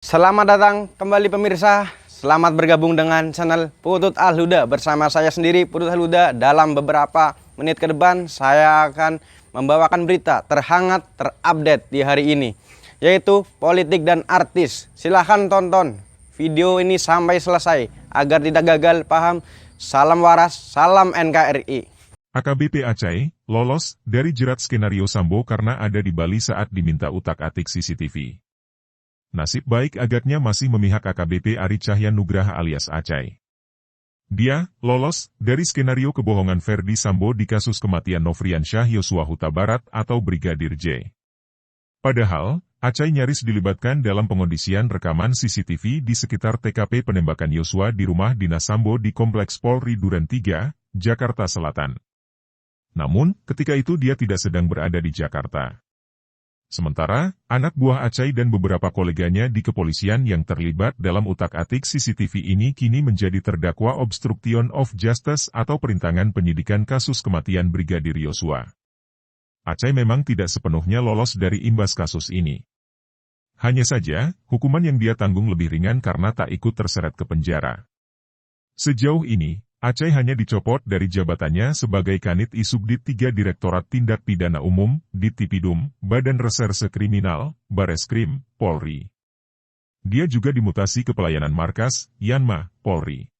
Selamat datang kembali pemirsa. Selamat bergabung dengan channel Putut Al-Huda. Bersama saya sendiri Putut Al-Huda. Dalam beberapa menit ke depan saya akan membawakan berita terhangat terupdate di hari ini, yaitu politik dan artis. Silahkan tonton video ini sampai selesai agar tidak gagal paham. Salam waras, salam NKRI. AKBP Acai lolos dari jerat skenario Sambo karena ada di Bali saat diminta utak-atik CCTV. Nasib baik agaknya masih memihak AKBP Ari Cahya Nugraha alias Acai. Dia lolos dari skenario kebohongan Verdi Sambo di kasus kematian Nofriansyah Yosua Huta Barat atau Brigadir J. Padahal, Acai nyaris dilibatkan dalam pengondisian rekaman CCTV di sekitar TKP penembakan Yosua di rumah dinas Sambo di Kompleks Polri Duren 3, Jakarta Selatan. Namun, ketika itu dia tidak sedang berada di Jakarta. Sementara, anak buah Acai dan beberapa koleganya di kepolisian yang terlibat dalam utak-atik CCTV ini kini menjadi terdakwa obstruction of justice atau perintangan penyidikan kasus kematian Brigadir Yosua. Acai memang tidak sepenuhnya lolos dari imbas kasus ini. Hanya saja, hukuman yang dia tanggung lebih ringan karena tak ikut terseret ke penjara. Sejauh ini, Acai hanya dicopot dari jabatannya sebagai Kanit Isubdit 3 Direktorat Tindak Pidana Umum, Dittipidum, Badan Reserse Kriminal, Bareskrim, Polri. Dia juga dimutasi ke pelayanan markas, Yanma, Polri.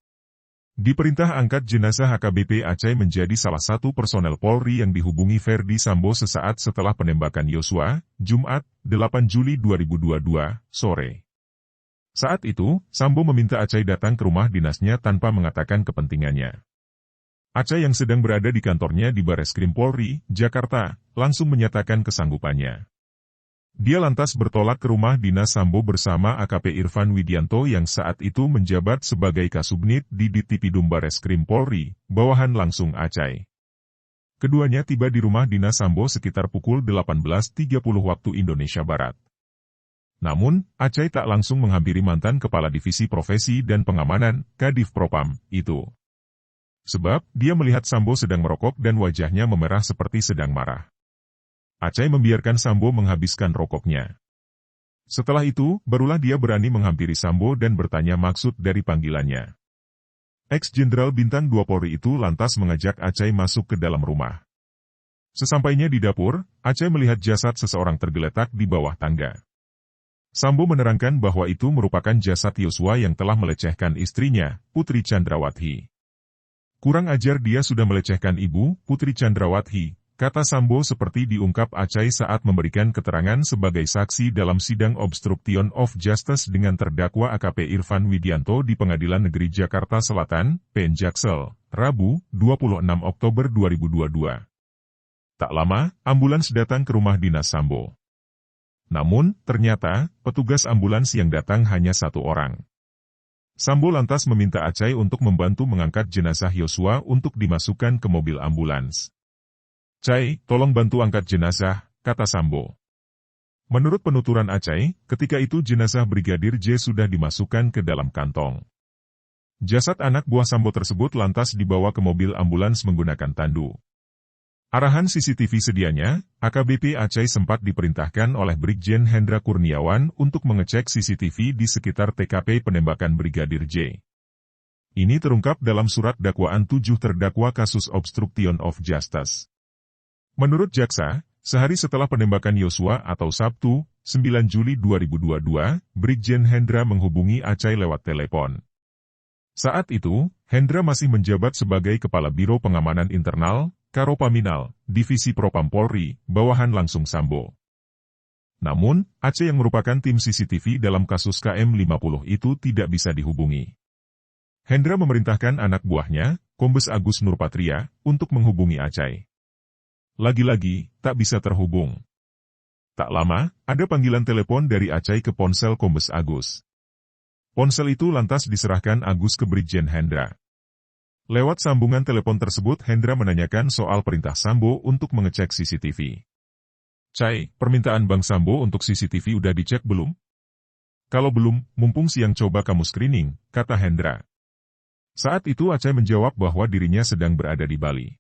Diperintah angkat jenazah AKBP Acai menjadi salah satu personel Polri yang dihubungi Verdi Sambo sesaat setelah penembakan Yosua, Jumat, 8 Juli 2022, sore. Saat itu, Sambo meminta Acai datang ke rumah dinasnya tanpa mengatakan kepentingannya. Acai yang sedang berada di kantornya di Bareskrim Polri, Jakarta, langsung menyatakan kesanggupannya. Dia lantas bertolak ke rumah dinas Sambo bersama AKP Irfan Widianto yang saat itu menjabat sebagai Kasubnit di Dittipidum Bareskrim Polri, bawahan langsung Acai. Keduanya tiba di rumah dinas Sambo sekitar pukul 18.30 waktu Indonesia Barat. Namun, Acai tak langsung menghampiri mantan Kepala Divisi Profesi dan Pengamanan, Kadif Propam, itu. Sebab, dia melihat Sambo sedang merokok dan wajahnya memerah seperti sedang marah. Acai membiarkan Sambo menghabiskan rokoknya. Setelah itu, barulah dia berani menghampiri Sambo dan bertanya maksud dari panggilannya. Ex-Jenderal Bintang 2 Polri itu lantas mengajak Acai masuk ke dalam rumah. Sesampainya di dapur, Acai melihat jasad seseorang tergeletak di bawah tangga. Sambo menerangkan bahwa itu merupakan jasad Yosua yang telah melecehkan istrinya, Putri Chandrawati. Kurang ajar dia sudah melecehkan ibu, Putri Chandrawati, kata Sambo seperti diungkap Acai saat memberikan keterangan sebagai saksi dalam sidang obstruction of justice dengan terdakwa AKP Irfan Widianto di Pengadilan Negeri Jakarta Selatan, PN Jaksel, Rabu, 26 Oktober 2022. Tak lama, ambulans datang ke rumah dinas Sambo. Namun, ternyata, petugas ambulans yang datang hanya satu orang. Sambo lantas meminta Acai untuk membantu mengangkat jenazah Yosua untuk dimasukkan ke mobil ambulans. "Cai, tolong bantu angkat jenazah," kata Sambo. Menurut penuturan Acai, ketika itu jenazah Brigadir J sudah dimasukkan ke dalam kantong. Jasad anak buah Sambo tersebut lantas dibawa ke mobil ambulans menggunakan tandu. Arahan CCTV sedianya, AKBP Acai sempat diperintahkan oleh Brigjen Hendra Kurniawan untuk mengecek CCTV di sekitar TKP penembakan Brigadir J. Ini terungkap dalam surat dakwaan 7 terdakwa kasus obstruction of justice. Menurut jaksa, sehari setelah penembakan Yosua atau Sabtu, 9 Juli 2022, Brigjen Hendra menghubungi Acai lewat telepon. Saat itu, Hendra masih menjabat sebagai Kepala Biro Pengamanan Internal, Karopaminal, Divisi Propam Polri, bawahan langsung Sambo. Namun, Acai yang merupakan tim CCTV dalam kasus KM50 itu tidak bisa dihubungi. Hendra memerintahkan anak buahnya, Kombes Agus Nurpatria, untuk menghubungi Acai. Lagi-lagi, tak bisa terhubung. Tak lama, ada panggilan telepon dari Acai ke ponsel Kombes Agus. Ponsel itu lantas diserahkan Agus ke Brigjen Hendra. Lewat sambungan telepon tersebut Hendra menanyakan soal perintah Sambo untuk mengecek CCTV. "Cai, permintaan Bang Sambo untuk CCTV udah dicek belum?" "Kalau belum, mumpung siang coba kamu screening," kata Hendra. Saat itu Acai menjawab bahwa dirinya sedang berada di Bali.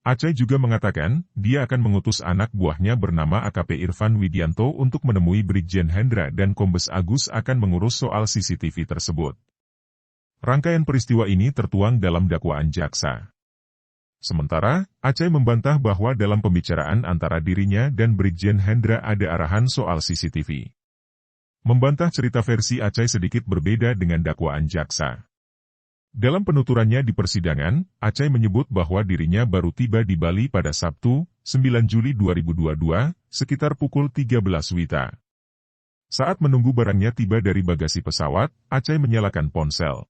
Acai juga mengatakan, dia akan mengutus anak buahnya bernama AKP Irfan Widianto untuk menemui Brigjen Hendra dan Kombes Agus akan mengurus soal CCTV tersebut. Rangkaian peristiwa ini tertuang dalam dakwaan jaksa. Sementara, Acai membantah bahwa dalam pembicaraan antara dirinya dan Brigjen Hendra ada arahan soal CCTV. Membantah cerita versi Acai sedikit berbeda dengan dakwaan jaksa. Dalam penuturannya di persidangan, Acai menyebut bahwa dirinya baru tiba di Bali pada Sabtu, 9 Juli 2022, sekitar pukul 13 WITA. Saat menunggu barangnya tiba dari bagasi pesawat, Acai menyalakan ponsel.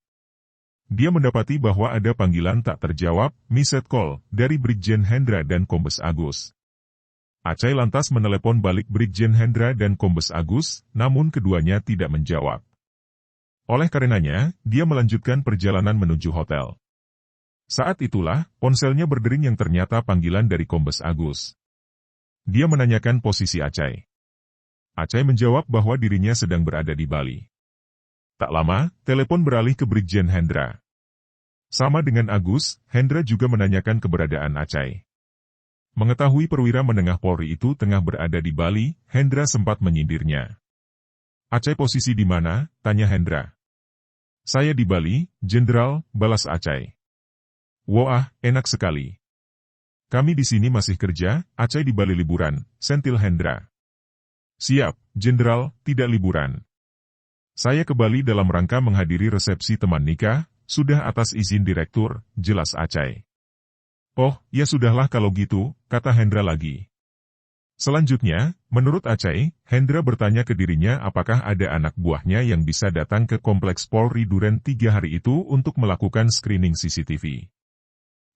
Dia mendapati bahwa ada panggilan tak terjawab, missed call, dari Brigjen Hendra dan Kombes Agus. Acai lantas menelepon balik Brigjen Hendra dan Kombes Agus, namun keduanya tidak menjawab. Oleh karenanya, dia melanjutkan perjalanan menuju hotel. Saat itulah, ponselnya berdering yang ternyata panggilan dari Kombes Agus. Dia menanyakan posisi Acai. Acai menjawab bahwa dirinya sedang berada di Bali. Tak lama, telepon beralih ke Brigjen Hendra. Sama dengan Agus, Hendra juga menanyakan keberadaan Acai. Mengetahui perwira menengah Polri itu tengah berada di Bali, Hendra sempat menyindirnya. Acai posisi di mana? Tanya Hendra. Saya di Bali, Jenderal, balas Acai. Wah, enak sekali. Kami di sini masih kerja, Acai di Bali liburan, sentil Hendra. Siap, Jenderal, tidak liburan. Saya ke Bali dalam rangka menghadiri resepsi teman nikah, sudah atas izin direktur, jelas Acai. Oh, ya sudahlah kalau gitu, kata Hendra lagi. Selanjutnya, menurut Acai, Hendra bertanya ke dirinya apakah ada anak buahnya yang bisa datang ke Kompleks Polri Duren 3 hari itu untuk melakukan screening CCTV.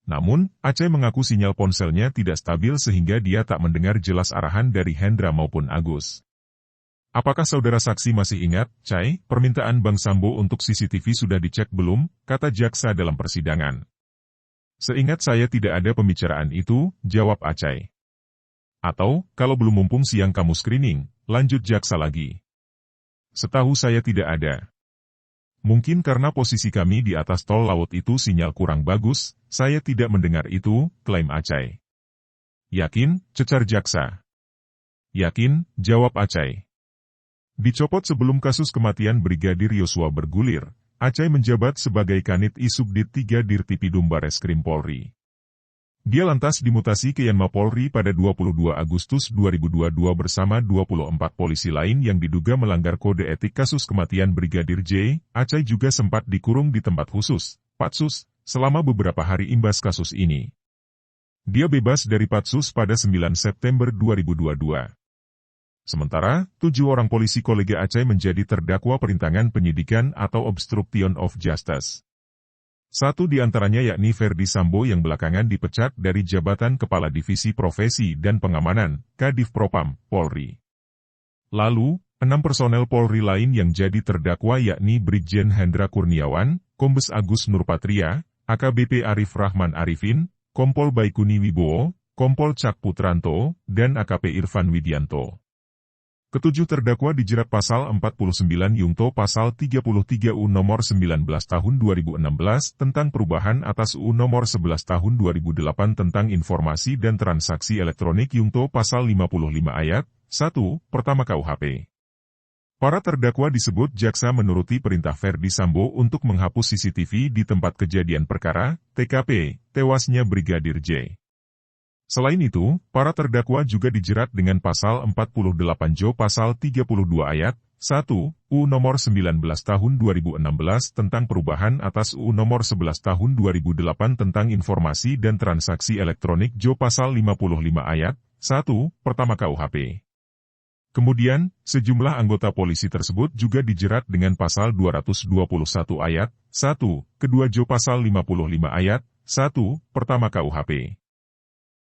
Namun, Acai mengaku sinyal ponselnya tidak stabil sehingga dia tak mendengar jelas arahan dari Hendra maupun Agus. Apakah saudara saksi masih ingat, Cai, permintaan Bang Sambo untuk CCTV sudah dicek belum? Kata jaksa dalam persidangan. Seingat saya tidak ada pembicaraan itu, jawab Acai. Atau, kalau belum mumpung siang kamu screening, lanjut jaksa lagi. Setahu saya tidak ada. Mungkin karena posisi kami di atas tol laut itu sinyal kurang bagus, saya tidak mendengar itu, klaim Acai. Yakin, cecar jaksa. Yakin, jawab Acai. Dicopot sebelum kasus kematian Brigadir Yosua bergulir, Acai menjabat sebagai Kanit Isubdit 3 Dirtipidum Bareskrim Polri. Dia lantas dimutasi ke Yanma Polri pada 22 Agustus 2022 bersama 24 polisi lain yang diduga melanggar kode etik kasus kematian Brigadir J. Acai juga sempat dikurung di tempat khusus, Patsus, selama beberapa hari imbas kasus ini. Dia bebas dari Patsus pada 9 September 2022. Sementara, 7 orang polisi kolega Acai menjadi terdakwa perintangan penyidikan atau obstruction of justice. Satu di antaranya yakni Ferdi Sambo yang belakangan dipecat dari jabatan Kepala Divisi Profesi dan Pengamanan, Kadif Propam, Polri. Lalu, 6 personel Polri lain yang jadi terdakwa yakni Brigjen Hendra Kurniawan, Kombes Agus Nurpatria, AKBP Arif Rahman Arifin, Kompol Baikuni Wibowo, Kompol Cak Putranto, dan AKP Irfan Widianto. Ketujuh terdakwa dijerat pasal 49 Yungto pasal 33 U nomor 19 tahun 2016 tentang perubahan atas U nomor 11 tahun 2008 tentang informasi dan transaksi elektronik Yungto pasal 55 ayat 1, pertama KUHP. Para terdakwa disebut jaksa menuruti perintah Ferdi Sambo untuk menghapus CCTV di tempat kejadian perkara, TKP, tewasnya Brigadir J. Selain itu, para terdakwa juga dijerat dengan pasal 48 Jo pasal 32 ayat 1, U nomor 19 tahun 2016 tentang perubahan atas U nomor 11 tahun 2008 tentang informasi dan transaksi elektronik Jo pasal 55 ayat 1, pertama KUHP. Kemudian, sejumlah anggota polisi tersebut juga dijerat dengan pasal 221 ayat 1, kedua Jo pasal 55 ayat 1, pertama KUHP.